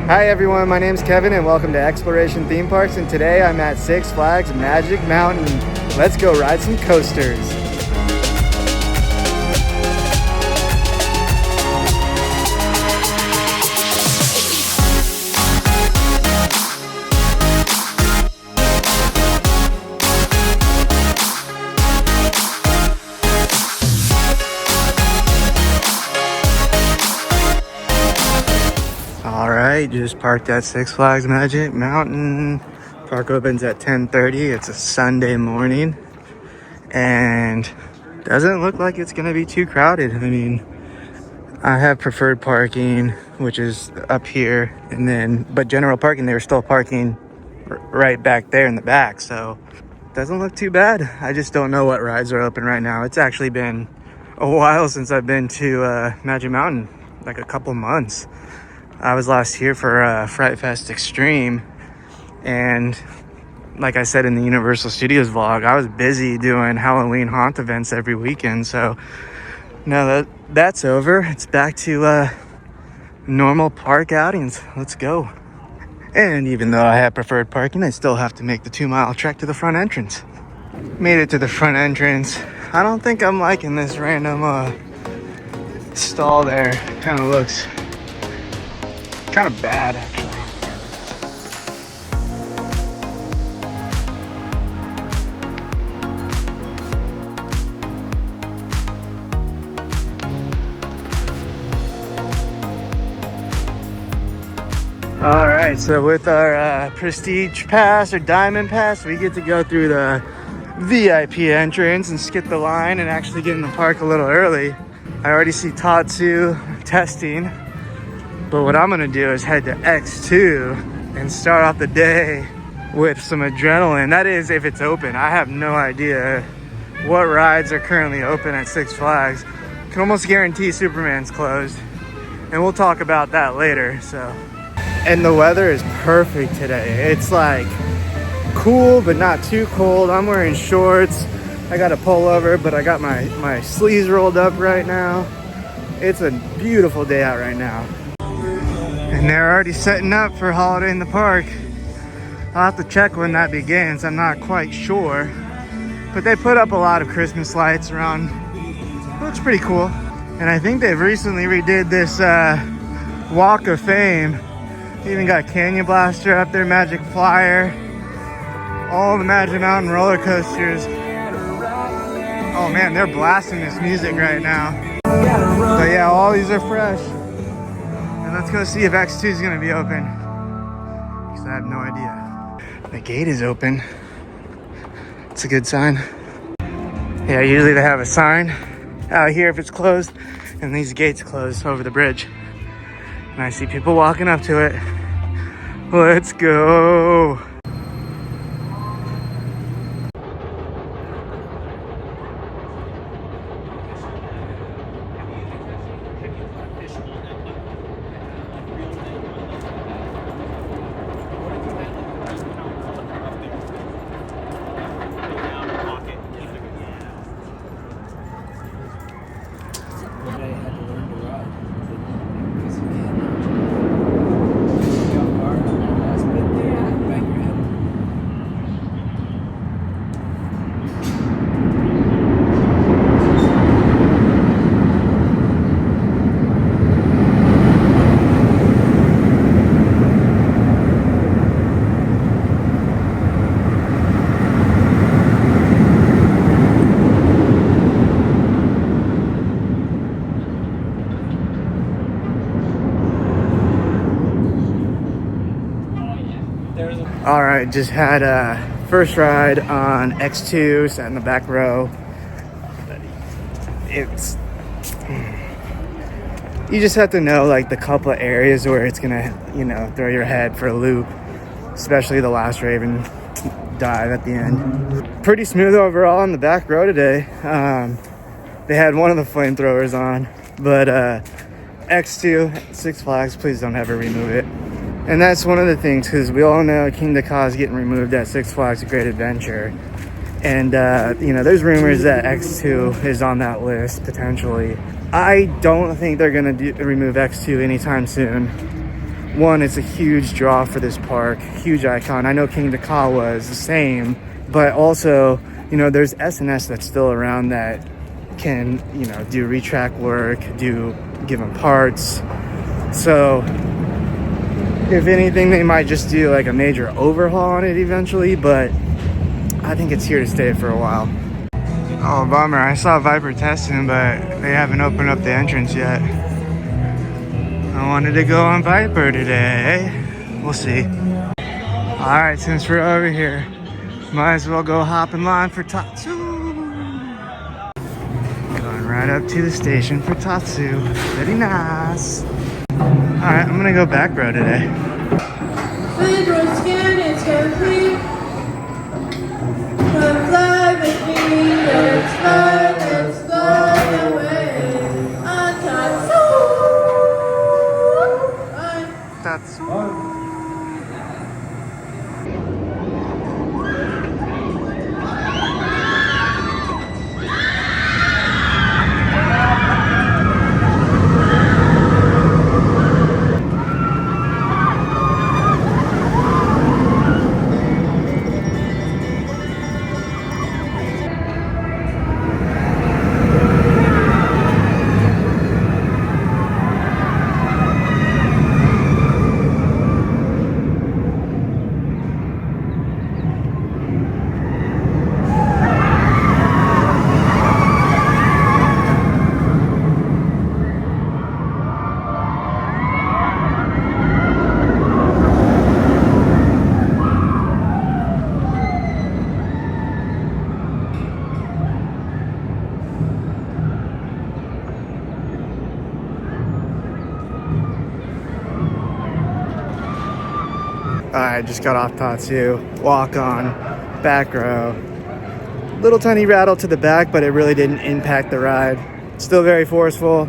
Hi everyone, my name's Kevin and welcome to Exploration Theme Parks, and today I'm at Six Flags Magic Mountain. Let's go ride some coasters. Alright, just parked at Six Flags Magic Mountain. Park opens at 10:30. It's a Sunday morning and doesn't look like it's gonna be too crowded. I mean, I have preferred parking, which is up here, but general parking, they were still parking right back there in the back, so doesn't look too bad. I just don't know what rides are open right now. It's actually been a while since I've been to Magic Mountain, like a couple months. I was last here for Fright Fest Extreme, and like I said in the Universal Studios vlog, I was busy doing Halloween haunt events every weekend. So now that that's over, it's back to normal park outings. Let's go. And even though I have preferred parking, I still have to make the 2-mile trek to the front entrance. Made it to the front entrance. I don't think I'm liking this random stall there. Kind of looks kind of bad, actually. All right, so with our Prestige Pass or Diamond Pass, we get to go through the VIP entrance and skip the line and actually get in the park a little early. I already see Tatsu testing, but what I'm gonna do is head to X2 and start off the day with some adrenaline. That is, if it's open. I have no idea what rides are currently open at Six Flags. Can almost guarantee Superman's closed, and we'll talk about that later. So, and the weather is perfect today. It's like cool, but not too cold. I'm wearing shorts. I got a pullover, but I got my sleeves rolled up right now. It's a beautiful day out right now. And they're already setting up for Holiday in the Park. I'll have to check when that begins. I'm not quite sure. But they put up a lot of Christmas lights around. It looks pretty cool. And I think they've recently redid this Walk of Fame. Even got Canyon Blaster up there, Magic Flyer, all the Magic Mountain roller coasters. Oh man, they're blasting this music right now. But yeah, all these are fresh. And let's go see if X2 is gonna be open, because I have no idea. The gate is open. It's a good sign. Yeah, usually they have a sign out here if it's closed, and these gates closed over the bridge. And I see people walking up to it. Let's go. All right, just had a first ride on X2, sat in the back row. You just have to know like the couple of areas where it's gonna, throw your head for a loop, especially the last Raven dive at the end. Pretty smooth overall on the back row today. They had one of the flamethrowers on, but X2, Six Flags, please don't ever remove it. And that's one of the things, because we all know King Ka is getting removed at Six Flags Great Adventure. And, there's rumors that X2 is on that list, potentially. I don't think they're going to remove X2 anytime soon. one, it's a huge draw for this park, huge icon. I know King Takawa is the same, but also, you know, there's S&S that's still around that can, you know, do retrack work, give them parts. So if anything, they might just do like a major overhaul on it eventually, but I think it's here to stay for a while. Oh, bummer. I saw Viper testing, but they haven't opened up the entrance yet. I wanted to go on Viper today. We'll see. All right, since we're over here, might as well go hop in line for Tatsu. Going right up to the station for Tatsu. Very nice. All right, I'm gonna go back row today. Federal scan is complete. Come fly with me, let's fly away. On Tatsu. Tatsu. I just got off Tatsu, walk on, back row. Little tiny rattle to the back, but it really didn't impact the ride. Still very forceful.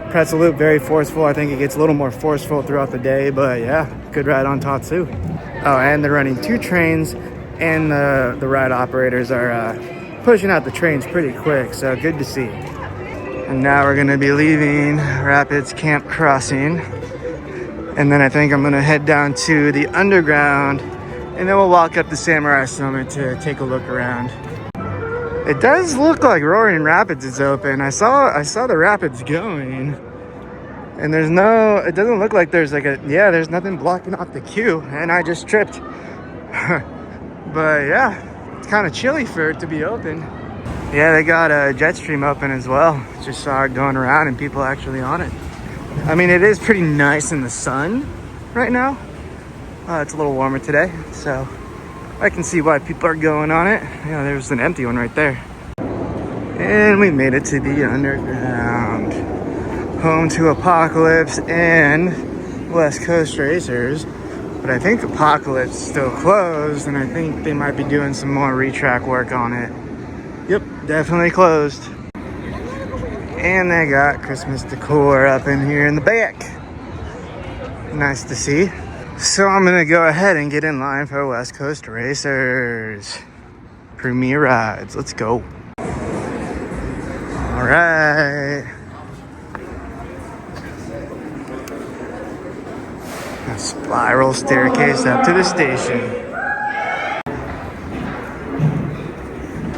Pretzel loop, very forceful. I think it gets a little more forceful throughout the day, but yeah, good ride on Tatsu. Oh, and they're running 2 trains, and the ride operators are pushing out the trains pretty quick, so good to see. And now we're gonna be leaving Rapids Camp Crossing. And then I think I'm gonna head down to the underground, and then we'll walk up the Samurai Summit to take a look around. It does look like Roaring Rapids is open. I saw the rapids going, and it doesn't look like there's there's nothing blocking off the queue, and I just tripped. But yeah, it's kind of chilly for it to be open. Yeah, they got a jet stream open as well. Just saw it going around and people actually on it. I mean, it is pretty nice in the sun right now. It's a little warmer today, so I can see why people are going on it. Yeah, there's an empty one right there. And we made it to the underground. Home to Apocalypse and West Coast Racers. But I think Apocalypse is still closed, and I think they might be doing some more retrack work on it. Yep, definitely closed. And they got Christmas decor up in here in the back. Nice to see. So I'm gonna go ahead and get in line for West Coast Racers. Premier rides, let's go. All right. A spiral staircase up to the station.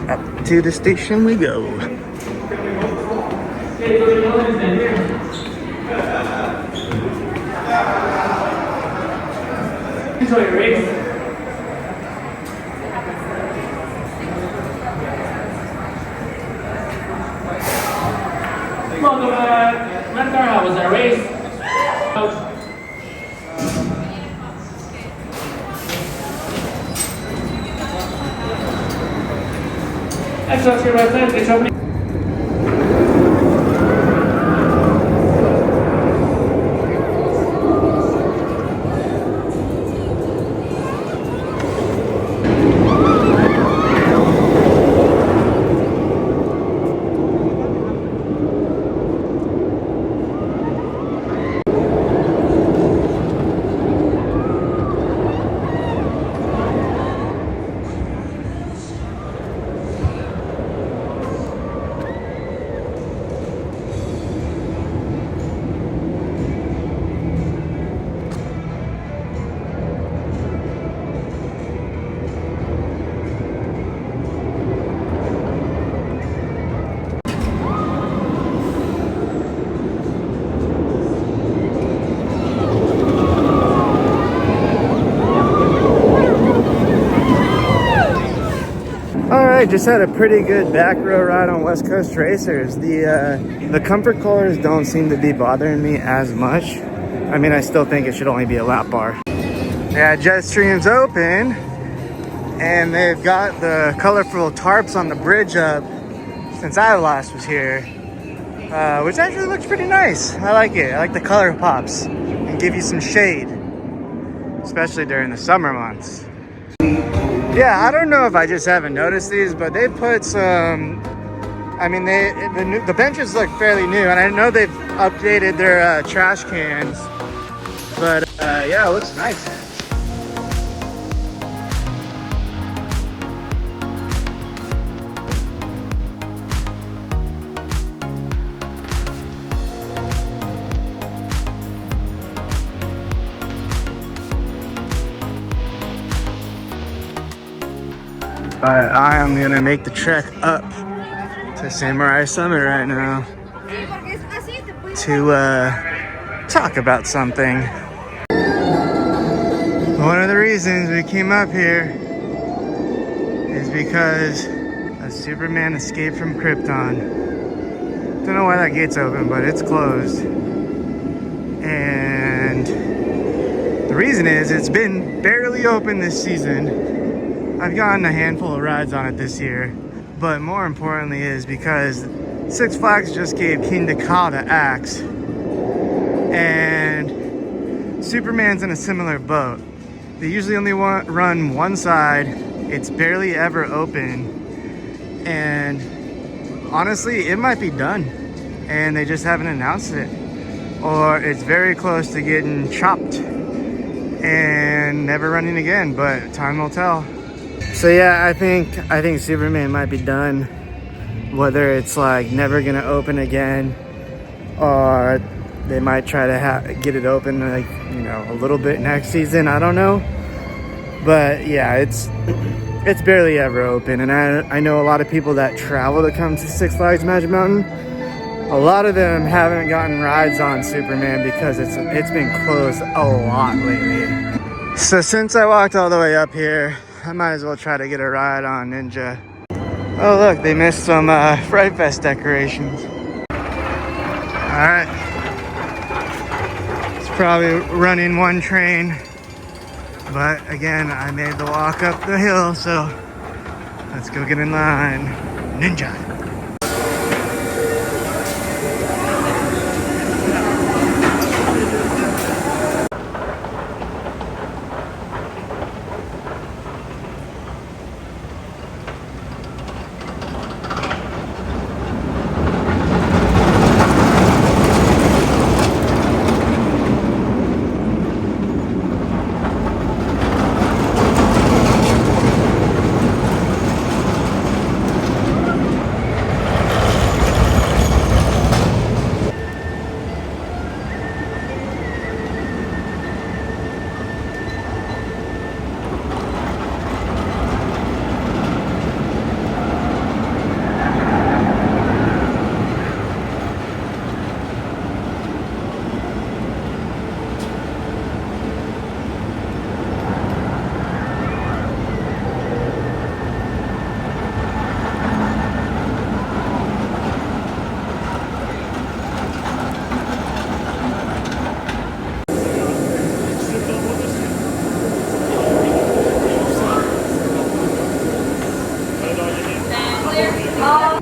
Up to the station we go. Enjoy your race. Welcome back. Mentor, how was that race? Excellent, your right side. Get your right, just had a pretty good back row ride on West Coast Racers. The comfort colors don't seem to be bothering me as much. I mean, I still think it should only be a lap bar. Yeah, Jetstream's open, and they've got the colorful tarps on the bridge up since I last was here, which actually looks pretty nice. I like it. I like the color pops and give you some shade, especially during the summer months. Yeah, I don't know if I just haven't noticed these, but they put some, I mean, the benches look fairly new, and I know they've updated their trash cans, but yeah, it looks nice. But I am gonna make the trek up to Samurai Summit right now to talk about something. One of the reasons we came up here is because a Superman escaped from Krypton. Don't know why that gate's open, but it's closed. And the reason is it's been barely open this season. I've gotten a handful of rides on it this year, but more importantly is because Six Flags just gave King Dakota Axe, and Superman's in a similar boat. They usually only run one side. It's barely ever open, and honestly, it might be done, and they just haven't announced it, or it's very close to getting chopped and never running again, but time will tell. So yeah, I think Superman might be done, whether it's like never gonna open again, or they might try to get it open, like, you know, a little bit next season. I don't know, but yeah, it's barely ever open. And I know a lot of people that travel to come to Six Flags Magic Mountain. A lot of them haven't gotten rides on Superman because it's been closed a lot lately. So since I walked all the way up here, I might as well try to get a ride on Ninja. Oh look, they missed some Fright Fest decorations. Alright. It's probably running one train, but again, I made the walk up the hill, so let's go get in line. Ninja.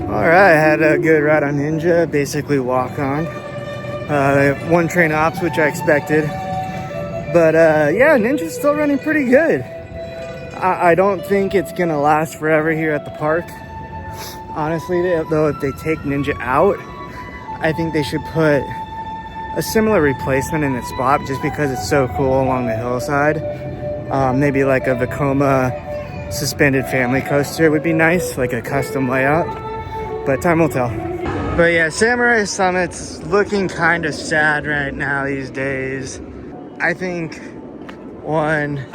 Alright, I had a good ride on Ninja, basically walk on. One train ops, which I expected. But yeah, Ninja's still running pretty good. I don't think it's gonna last forever here at the park. Honestly, though, if they take Ninja out, I think they should put a similar replacement in its spot just because it's so cool along the hillside. Maybe like a Vekoma suspended family coaster would be nice, like a custom layout. But time will tell. But yeah, Samurai Summit's looking kind of sad right now these days. I think, one,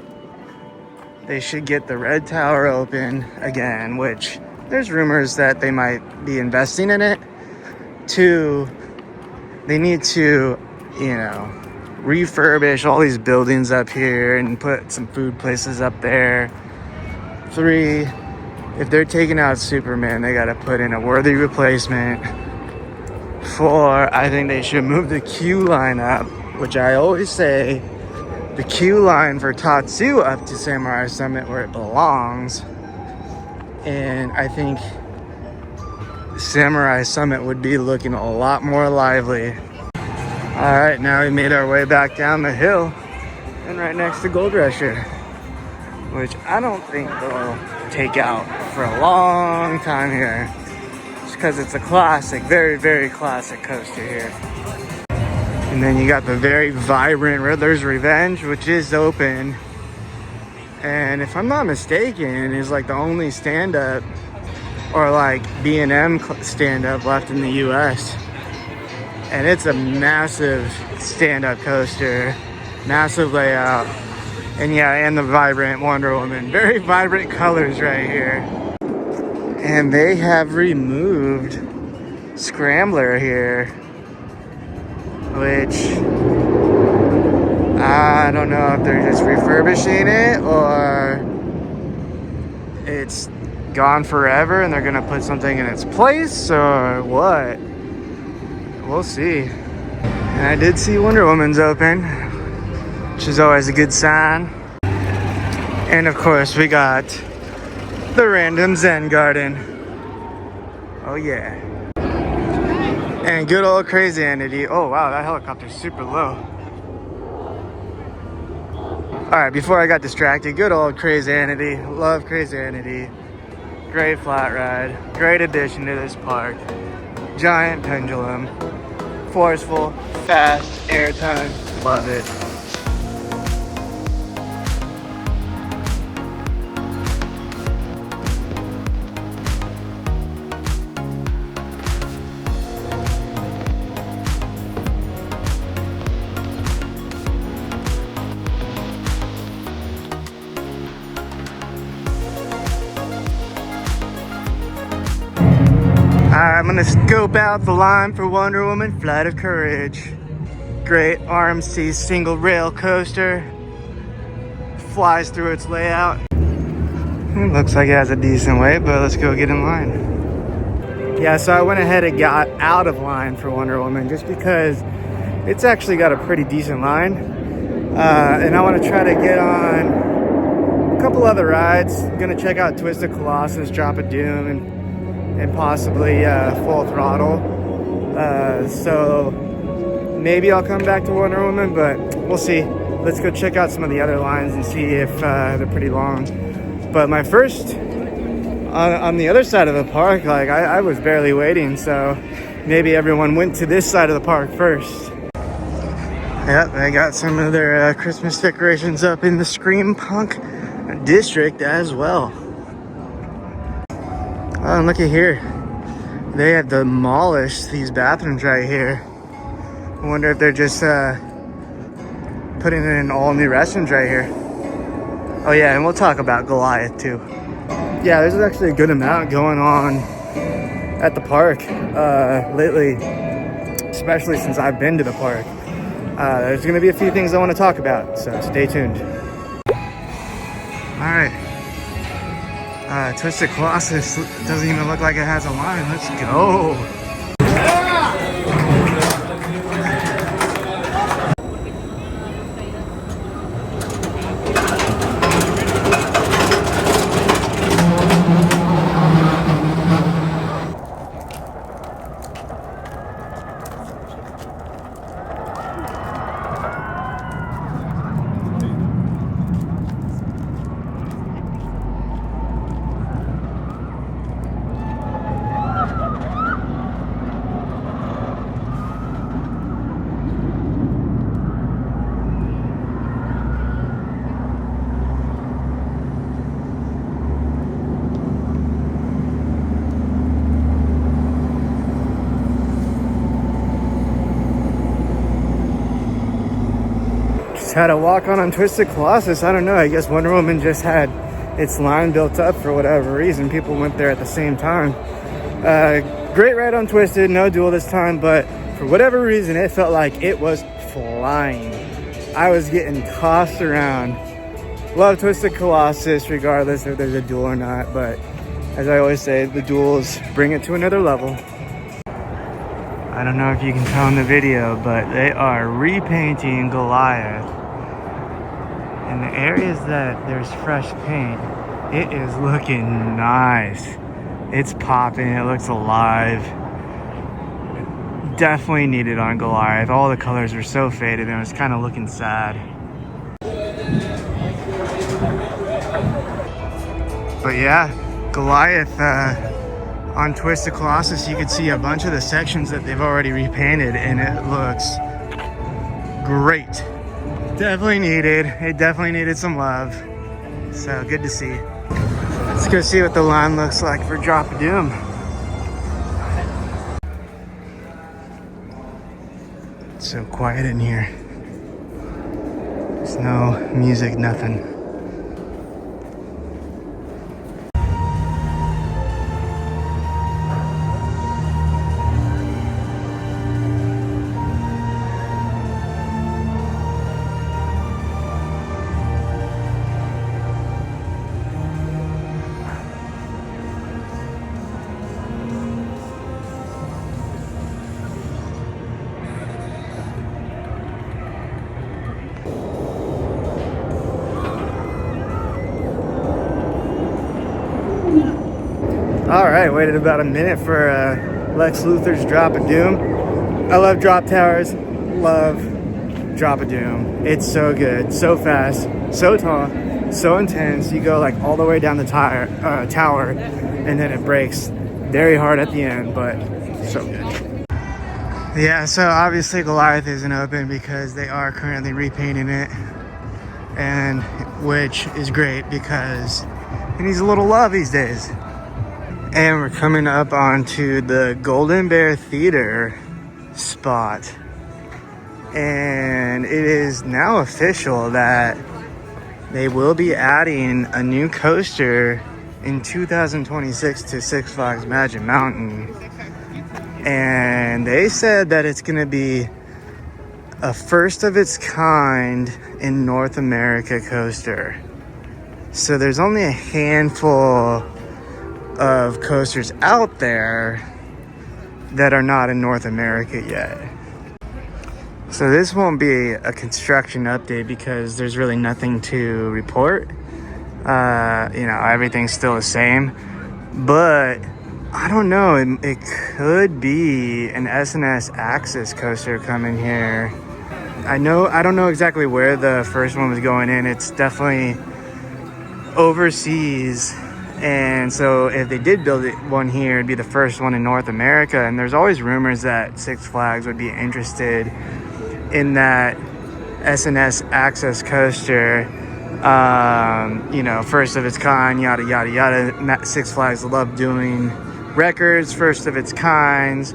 they should get the Red Tower open again, which there's rumors that they might be investing in it. Two, they need to, you know, refurbish all these buildings up here and put some food places up there. Three, if they're taking out Superman, they got to put in a worthy replacement for, I think they should move the queue line up, which I always say the queue line for Tatsu up to Samurai Summit where it belongs. And I think Samurai Summit would be looking a lot more lively. All right, now we made our way back down the hill and right next to Gold Rusher, which I don't think they'll take out for a long time here, just because it's a classic, very, very classic coaster here. And then you got the very vibrant Riddler's Revenge, which is open. And if I'm not mistaken, is like the only stand-up or like B&M stand-up left in the US. And it's a massive stand-up coaster, massive layout. And yeah, and the vibrant Wonder Woman. Very vibrant colors right here. And they have removed Scrambler here, which I don't know if they're just refurbishing it or it's gone forever and they're gonna put something in its place or what. We'll see. And I did see Wonder Woman's open, which is always a good sign. And of course we got the random Zen Garden. Oh yeah. And good old Crazy Entity. Oh wow, that helicopter's super low. Alright, before I got distracted, good old Crazy Entity. Love Crazy Entity. Great flat ride. Great addition to this park. Giant pendulum. Forceful, fast, airtime. Love it. I'm gonna scope out the line for Wonder Woman Flight of Courage. Great RMC single rail coaster. Flies through its layout. It looks like it has a decent weight, but let's go get in line. Yeah, so I went ahead and got out of line for Wonder Woman just because it's actually got a pretty decent line. And I want to try to get on a couple other rides. I'm gonna check out Twisted Colossus, Drop of Doom, and possibly Full Throttle. So maybe I'll come back to Wonder Woman, but we'll see. Let's go check out some of the other lines and see if they're pretty long. But my first, on the other side of the park, like I was barely waiting, so maybe everyone went to this side of the park first. Yep, they got some of their Christmas decorations up in the Scream Punk district as well. Oh, and look at here. They have demolished these bathrooms right here. I wonder if they're just putting in all new restrooms right here. Oh yeah, and we'll talk about Goliath too. Yeah, there's actually a good amount going on at the park lately, especially since I've been to the park. There's gonna be a few things I want to talk about, so stay tuned. All right. Twisted Colossus doesn't even look like it has a line. Let's go. Had a walk on Twisted Colossus. I don't know, I guess Wonder Woman just had its line built up for whatever reason. People went there at the same time. Great ride on Twisted, no duel this time, but for whatever reason it felt like it was flying. I was getting tossed around. Love Twisted Colossus regardless if there's a duel or not, but As I always say, the duels bring it to another level. I don't know if you can tell in the video, but they are repainting Goliath. In the areas that there's fresh paint, it is looking nice. It's popping, it looks alive. Definitely needed on Goliath. All the colors were so faded and it was kind of looking sad. But yeah, Goliath, on Twisted Colossus, you could see a bunch of the sections that they've already repainted and it looks great. Definitely needed. It definitely needed some love. So good to see. Let's go see what the line looks like for Drop of Doom. It's so quiet in here. There's no music, nothing. All right, waited about a minute for Lex Luthor's Drop of Doom. I love drop towers, love Drop of Doom. It's so good, so fast, so tall, so intense. You go like all the way down the tower, and then it breaks very hard at the end, but so good. Yeah, so obviously Goliath isn't open because they are currently repainting it, and which is great because it needs a little love these days. And we're coming up onto the Golden Bear Theater spot. And it is now official that they will be adding a new coaster in 2026 to Six Flags Magic Mountain. And they said that it's going to be a first of its kind in North America coaster. So there's only a handful of coasters out there that are not in North America yet. So this won't be a construction update because there's really nothing to report. Everything's still the same, but I don't know, it could be an S&S Access coaster coming here. I don't know exactly where the first one was going in. It's definitely overseas. And so if they did build one here, it'd be the first one in North America. And there's always rumors that Six Flags would be interested in that S&S Access coaster. First of its kind, yada, yada, yada. Six Flags love doing records, first of its kinds.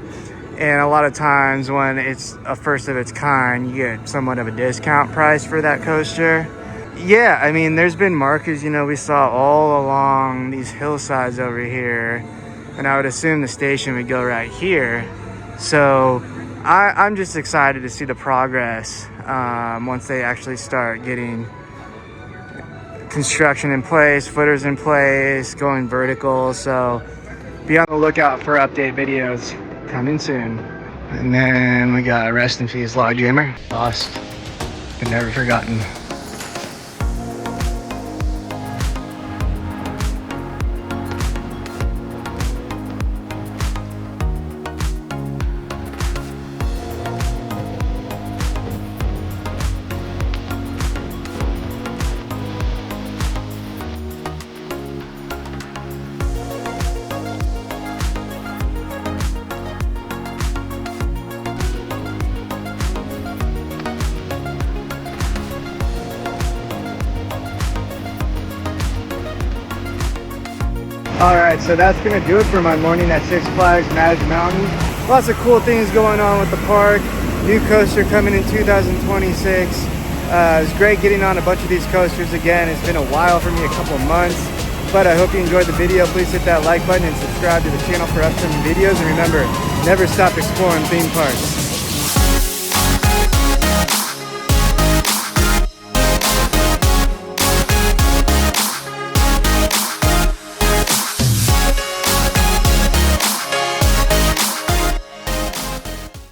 And a lot of times when it's a first of its kind, you get somewhat of a discount price for that coaster. Yeah, I mean, there's been markers, we saw all along these hillsides over here, and I would assume the station would go right here. So I'm just excited to see the progress once they actually start getting construction in place, footers in place, going vertical. So be on the lookout for update videos coming soon. And then we got Rest in Peace Logjammer. Lost, but never forgotten. Alright, so that's going to do it for my morning at Six Flags Magic Mountain. Lots of cool things going on with the park. New coaster coming in 2026. It was great getting on a bunch of these coasters again. It's been a while for me, a couple of months. But I hope you enjoyed the video. Please hit that like button and subscribe to the channel for upcoming videos. And remember, never stop exploring theme parks.